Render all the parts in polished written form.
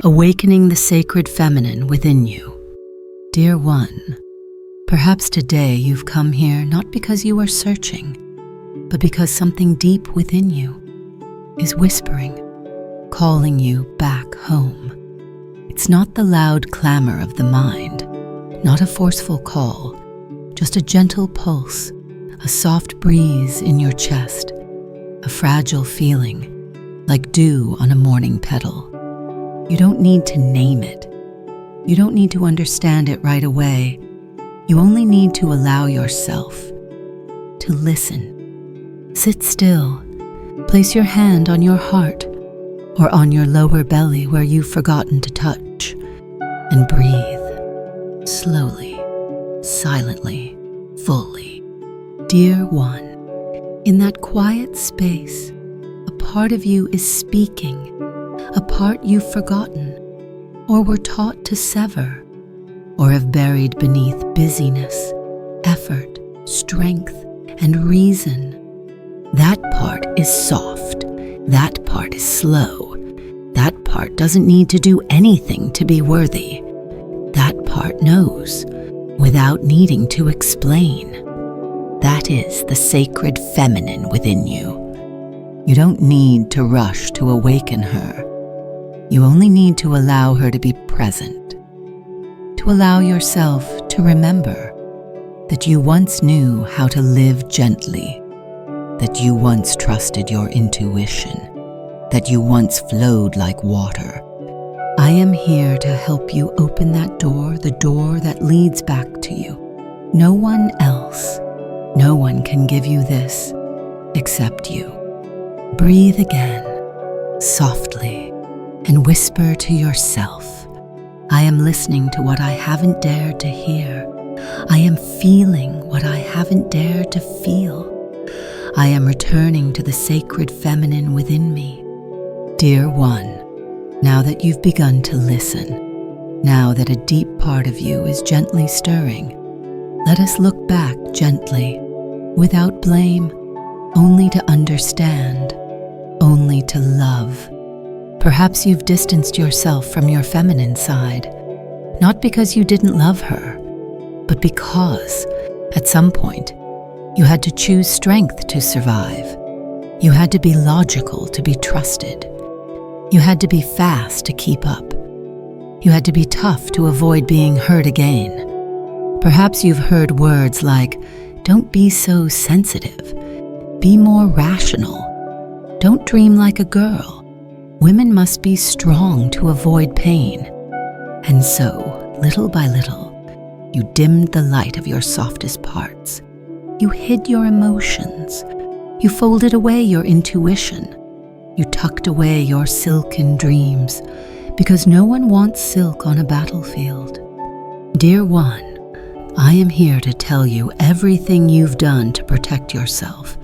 awakening the sacred feminine within you. Dear one, perhaps today you've come here not because you are searching, but because something deep within you is whispering, calling you back home. It's not the loud clamor of the mind, not a forceful call, just a gentle pulse, a soft breeze in your chest, a fragile feeling, like dew on a morning petal. You don't need to name it. You don't need to understand it right away. You only need to allow yourself to listen. Sit still. Place your hand on your heart or on your lower belly where you've forgotten to touch, and breathe slowly, silently, fully. Dear one, in that quiet space, a part of you is speaking, a part you've forgotten, or were taught to sever, or have buried beneath busyness, effort, strength, and reason. That part is soft. That part is slow. That part doesn't need to do anything to be worthy. That part knows, without needing to explain. That is the sacred feminine within you. You don't need to rush to awaken her. You only need to allow her to be present, to allow yourself to remember that you once knew how to live gently, that you once trusted your intuition, that you once flowed like water. I am here to help you open that door, the door that leads back to you. No one else, no one can give you this except you. Breathe again, softly, and whisper to yourself, I am listening to what I haven't dared to hear. I am feeling what I haven't dared to feel. I am returning to the sacred feminine within me. Dear one, now that you've begun to listen, now that a deep part of you is gently stirring, let us look back gently, without blame, only to understand, only to love. Perhaps you've distanced yourself from your feminine side, not because you didn't love her, but because, at some point, you had to choose strength to survive. You had to be logical to be trusted. You had to be fast to keep up. You had to be tough to avoid being hurt again. Perhaps you've heard words like, don't be so sensitive. Be more rational. Don't dream like a girl. Women must be strong to avoid pain. And so, little by little, you dimmed the light of your softest parts. You hid your emotions. You folded away your intuition. You tucked away your silken dreams, because no one wants silk on a battlefield. Dear one, I am here to tell you everything you've done to protect yourself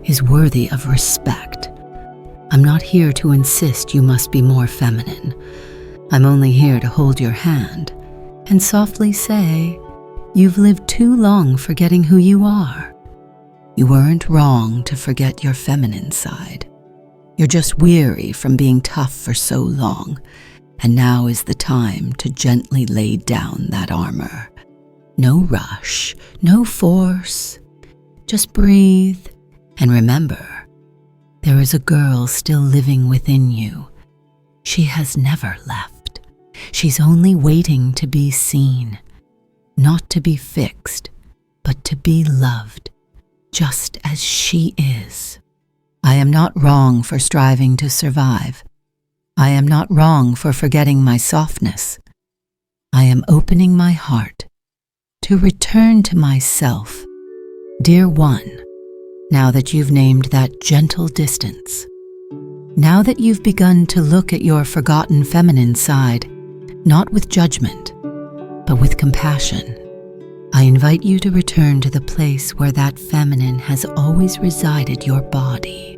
is worthy of respect. I'm not here to insist you must be more feminine. I'm only here to hold your hand and softly say, you've lived too long forgetting who you are. You weren't wrong to forget your feminine side. You're just weary from being tough for so long, and now is the time to gently lay down that armor. No rush, no force. Just breathe and remember, there is a girl still living within you. She has never left. She's only waiting to be seen, not to be fixed, but to be loved, just as she is. I am not wrong for striving to survive. I am not wrong for forgetting my softness. I am opening my heart to return to myself. Dear one, now that you've named that gentle distance, now that you've begun to look at your forgotten feminine side, not with judgment, but with compassion, I invite you to return to the place where that feminine has always resided, your body.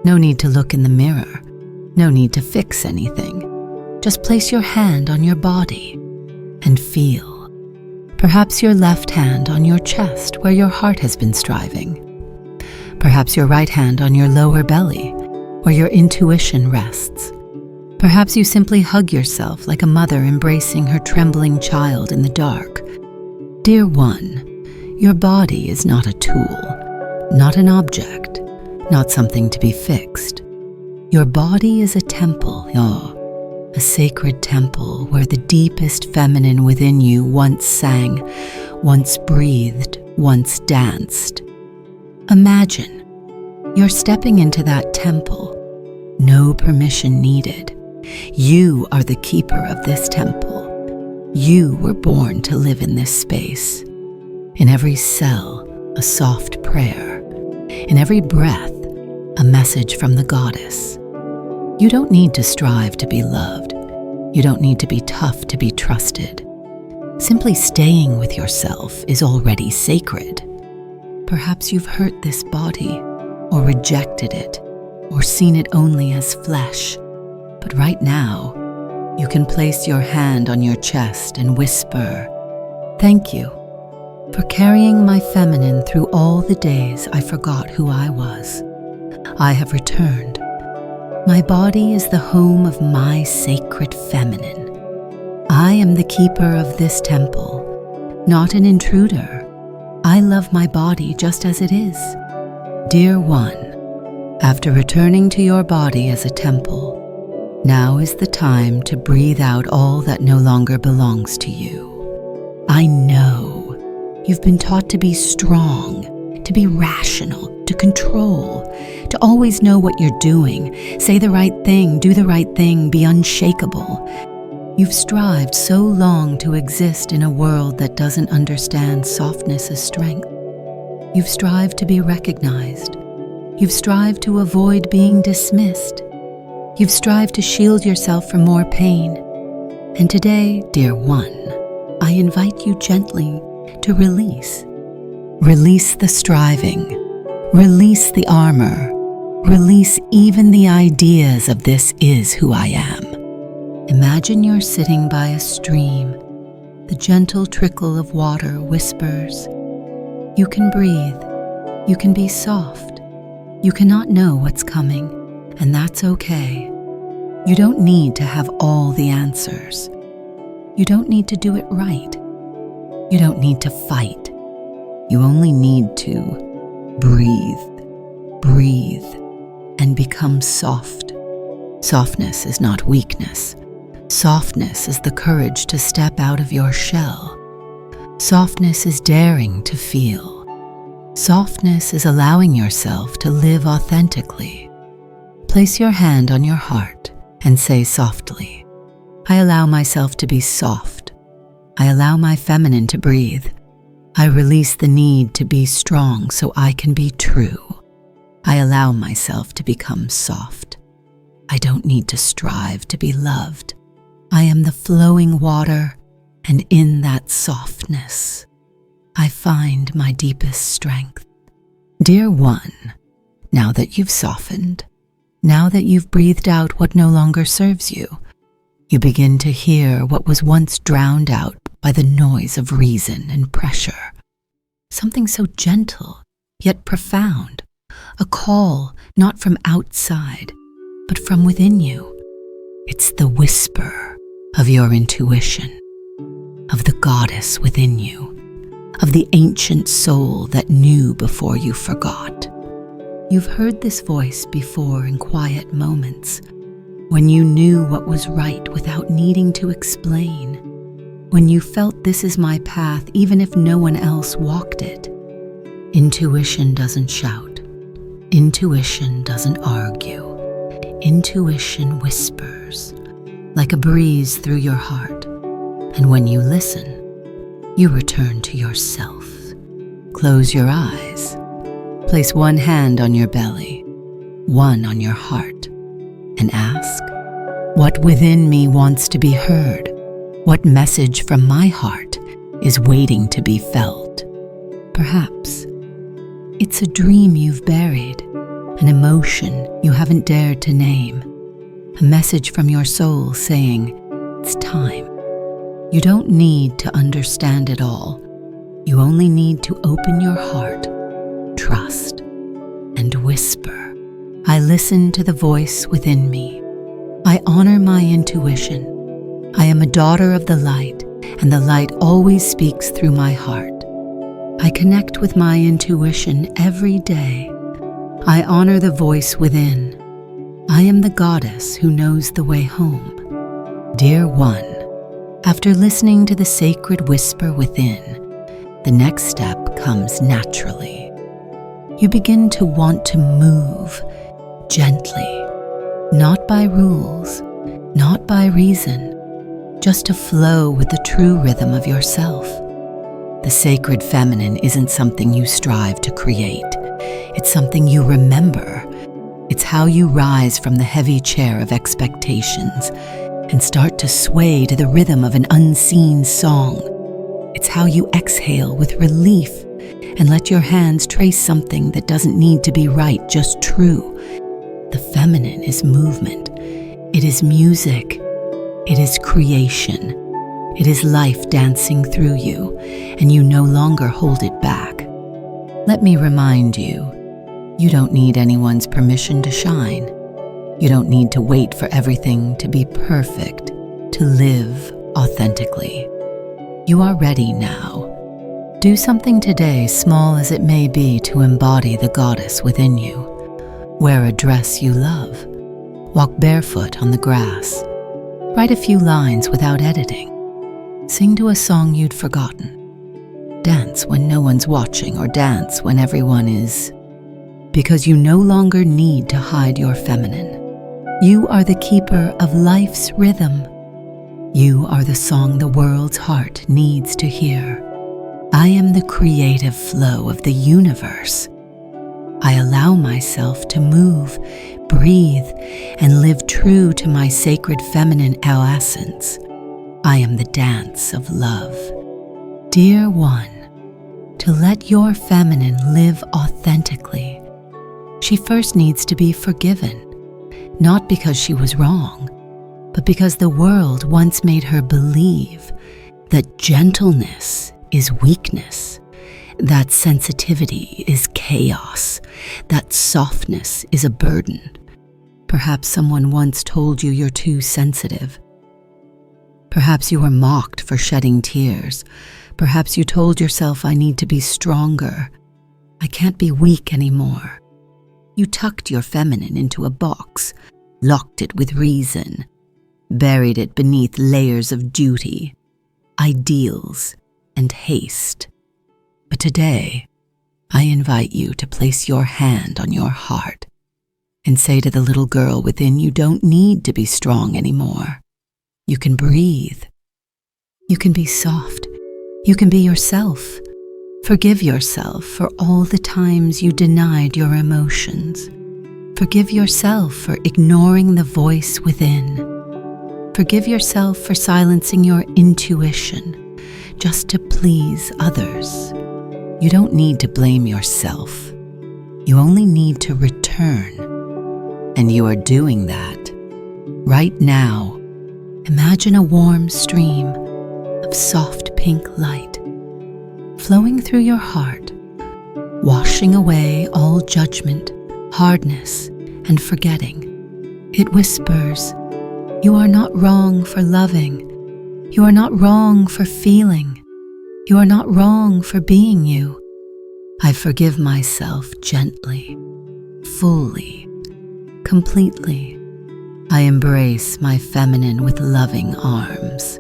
No need to look in the mirror. No need to fix anything. Just place your hand on your body and feel. Perhaps your left hand on your chest where your heart has been striving. Perhaps your right hand on your lower belly where your intuition rests. Perhaps you simply hug yourself like a mother embracing her trembling child in the dark. Dear one, your body is not a tool, not an object, not something to be fixed. Your body is a temple, a sacred temple where the deepest feminine within you once sang, once breathed, once danced. Imagine you're stepping into that temple, no permission needed. You are the keeper of this temple. You were born to live in this space. In every cell, a soft prayer. In every breath, a message from the goddess. You don't need to strive to be loved. You don't need to be tough to be trusted. Simply staying with yourself is already sacred. Perhaps you've hurt this body, or rejected it, or seen it only as flesh. But right now, you can place your hand on your chest and whisper, "Thank you for carrying my feminine through all the days I forgot who I was. I have returned. My body is the home of my sacred feminine. I am the keeper of this temple, not an intruder. I love my body just as it is." Dear one, after returning to your body as a temple, now is the time to breathe out all that no longer belongs to you. I know you've been taught to be strong, to be rational, to control, to always know what you're doing, say the right thing, do the right thing, be unshakable. You've strived so long to exist in a world that doesn't understand softness as strength. You've strived to be recognized. You've strived to avoid being dismissed. You've strived to shield yourself from more pain. And today, dear one, I invite you gently to release. Release the striving. Release the armor. Release even the ideas of this is who I am. Imagine you're sitting by a stream. The gentle trickle of water whispers. You can breathe. You can be soft. You cannot know what's coming, and that's okay. You don't need to have all the answers. You don't need to do it right. You don't need to fight. You only need to breathe, and become soft. Softness is not weakness. Softness is the courage to step out of your shell. Softness is daring to feel. Softness is allowing yourself to live authentically. Place your hand on your heart and say softly, "I allow myself to be soft. I allow my feminine to breathe. I release the need to be strong so I can be true. I allow myself to become soft. I don't need to strive to be loved. I am the flowing water, and in that softness, I find my deepest strength." Dear one, now that you've softened, now that you've breathed out what no longer serves you, you begin to hear what was once drowned out by the noise of reason and pressure. Something so gentle, yet profound. A call not from outside, but from within you. It's the whisper of your intuition, of the goddess within you, of the ancient soul that knew before you forgot. You've heard this voice before in quiet moments, when you knew what was right without needing to explain, when you felt this is my path even if no one else walked it. Intuition doesn't shout. Intuition doesn't argue. Intuition whispers, like a breeze through your heart. And when you listen, you return to yourself. Close your eyes. Place one hand on your belly, one on your heart, and ask, what within me wants to be heard? What message from my heart is waiting to be felt? Perhaps it's a dream you've buried, an emotion you haven't dared to name, a message from your soul saying, it's time. You don't need to understand it all. You only need to open your heart, trust, and whisper. I listen to the voice within me. I honor my intuition. I am a daughter of the light, and the light always speaks through my heart. I connect with my intuition every day. I honor the voice within. I am the goddess who knows the way home. Dear one, after listening to the sacred whisper within, the next step comes naturally. You begin to want to move gently, not by rules, not by reason, just to flow with the true rhythm of yourself. The sacred feminine isn't something you strive to create. It's something you remember. It's how you rise from the heavy chair of expectations and start to sway to the rhythm of an unseen song. It's how you exhale with relief and let your hands trace something that doesn't need to be right, just true. The feminine is movement. It is music. It is creation. It is life dancing through you, and you no longer hold it back. Let me remind you, you don't need anyone's permission to shine. You don't need to wait for everything to be perfect, to live authentically. You are ready now. Do something today, small as it may be, to embody the goddess within you. Wear a dress you love. Walk barefoot on the grass. Write a few lines without editing. Sing to a song you'd forgotten. Dance when no one's watching, or dance when everyone is. Because you no longer need to hide your feminine. You are the keeper of life's rhythm. You are the song the world's heart needs to hear. I am the creative flow of the universe. I allow myself to move, breathe, and live true to my sacred feminine essence. I am the dance of love. Dear one, to let your feminine live authentically, she first needs to be forgiven, not because she was wrong, but because the world once made her believe that gentleness is weakness, that sensitivity is chaos, that softness is a burden. Perhaps someone once told you you're too sensitive. Perhaps you were mocked for shedding tears. Perhaps you told yourself, I need to be stronger. I can't be weak anymore. You tucked your feminine into a box, locked it with reason, buried it beneath layers of duty, ideals, and haste. But today, I invite you to place your hand on your heart and say to the little girl within, you don't need to be strong anymore. You can breathe. You can be soft. You can be yourself. Forgive yourself for all the times you denied your emotions. Forgive yourself for ignoring the voice within. Forgive yourself for silencing your intuition just to please others. You don't need to blame yourself. You only need to return. And you are doing that. Right now, imagine a warm stream of soft pink light flowing through your heart, washing away all judgment, hardness, and forgetting. It whispers, you are not wrong for loving. You are not wrong for feeling. You are not wrong for being you. I forgive myself gently, fully, completely. I embrace my feminine with loving arms.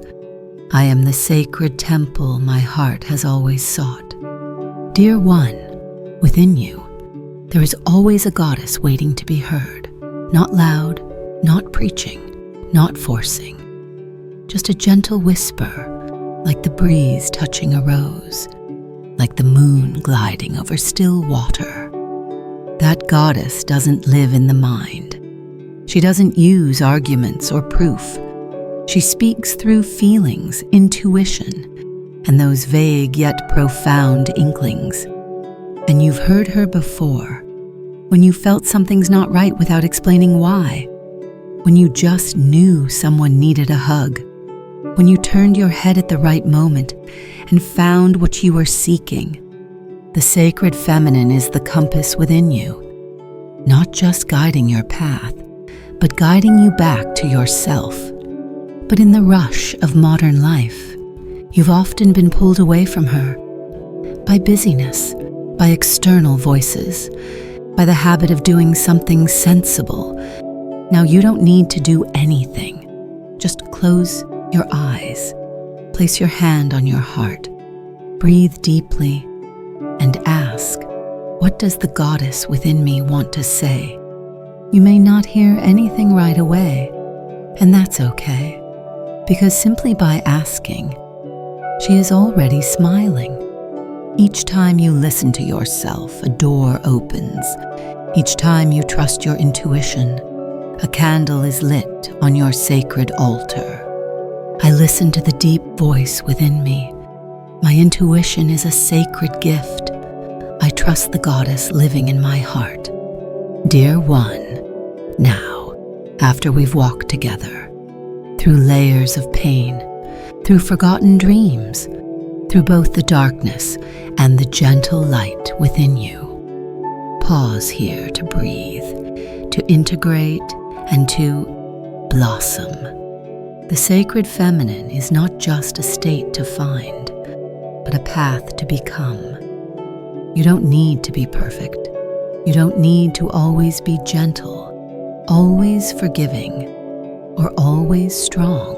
I am the sacred temple my heart has always sought. Dear one, within you, there is always a goddess waiting to be heard. Not loud, not preaching, not forcing. Just a gentle whisper, like the breeze touching a rose, like the moon gliding over still water. That goddess doesn't live in the mind. She doesn't use arguments or proof. She speaks through feelings, intuition, and those vague yet profound inklings. And you've heard her before, when you felt something's not right without explaining why, when you just knew someone needed a hug, when you turned your head at the right moment and found what you were seeking. The sacred feminine is the compass within you, not just guiding your path, but guiding you back to yourself. But in the rush of modern life, you've often been pulled away from her by busyness, by external voices, by the habit of doing something sensible. Now you don't need to do anything. Just close your eyes, place your hand on your heart, breathe deeply, and ask, what does the goddess within me want to say? You may not hear anything right away, and that's okay, because simply by asking, she is already smiling. Each time you listen to yourself, a door opens. Each time you trust your intuition, a candle is lit on your sacred altar. I listen to the deep voice within me. My intuition is a sacred gift. I trust the goddess living in my heart. Dear one, now, after we've walked together, through layers of pain, through forgotten dreams, through both the darkness and the gentle light within you, pause here to breathe, to integrate, and to blossom. The sacred feminine is not just a state to find, but a path to become. You don't need to be perfect. You don't need to always be gentle, always forgiving, or always strong.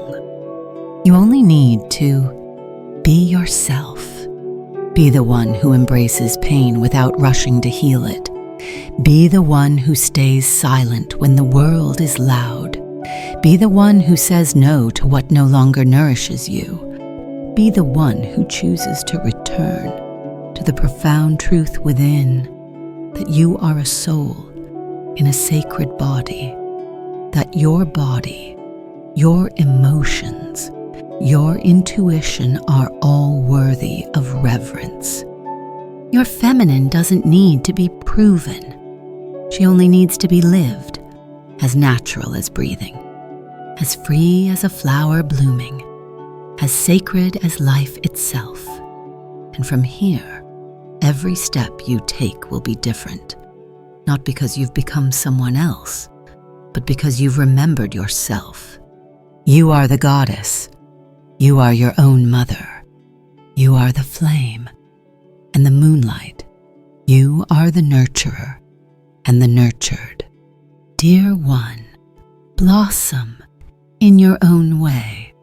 You only need to be yourself. Be the one who embraces pain without rushing to heal it. Be the one who stays silent when the world is loud. Be the one who says no to what no longer nourishes you. Be the one who chooses to return to the profound truth within, that you are a soul in a sacred body, that your body, your emotions, your intuition are all worthy of reverence. Your feminine doesn't need to be proven. She only needs to be lived, as natural as breathing, as free as a flower blooming, as sacred as life itself. And from here, every step you take will be different, not because you've become someone else, but because you've remembered yourself. You are the goddess. You are your own mother. You are the flame and the moonlight. You are the nurturer and the nurtured. Dear one, blossom in your own way.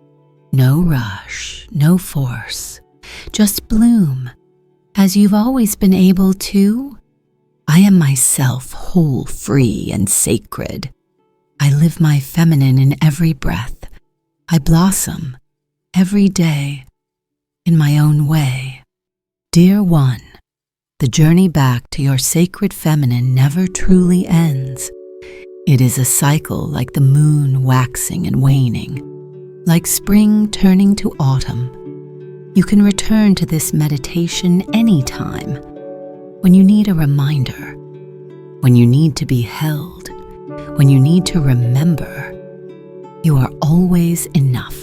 No rush, no force. Just bloom as you've always been able to. I am myself, whole, free, and sacred. I live my feminine in every breath. I blossom every day in my own way. Dear one, the journey back to your sacred feminine never truly ends. It is a cycle like the moon waxing and waning, like spring turning to autumn. You can return to this meditation anytime, when you need a reminder, when you need to be held, when you need to remember. You are always enough.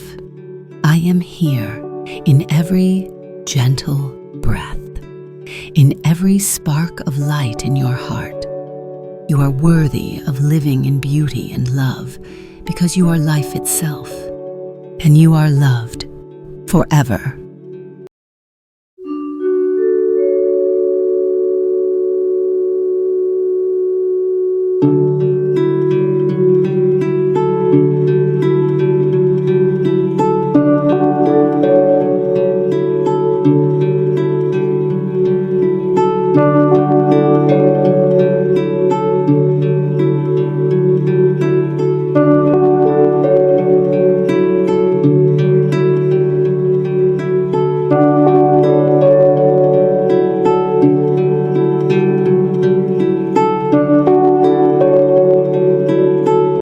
I am here in every gentle breath, in every spark of light in your heart. You are worthy of living in beauty and love because you are life itself, and you are loved forever.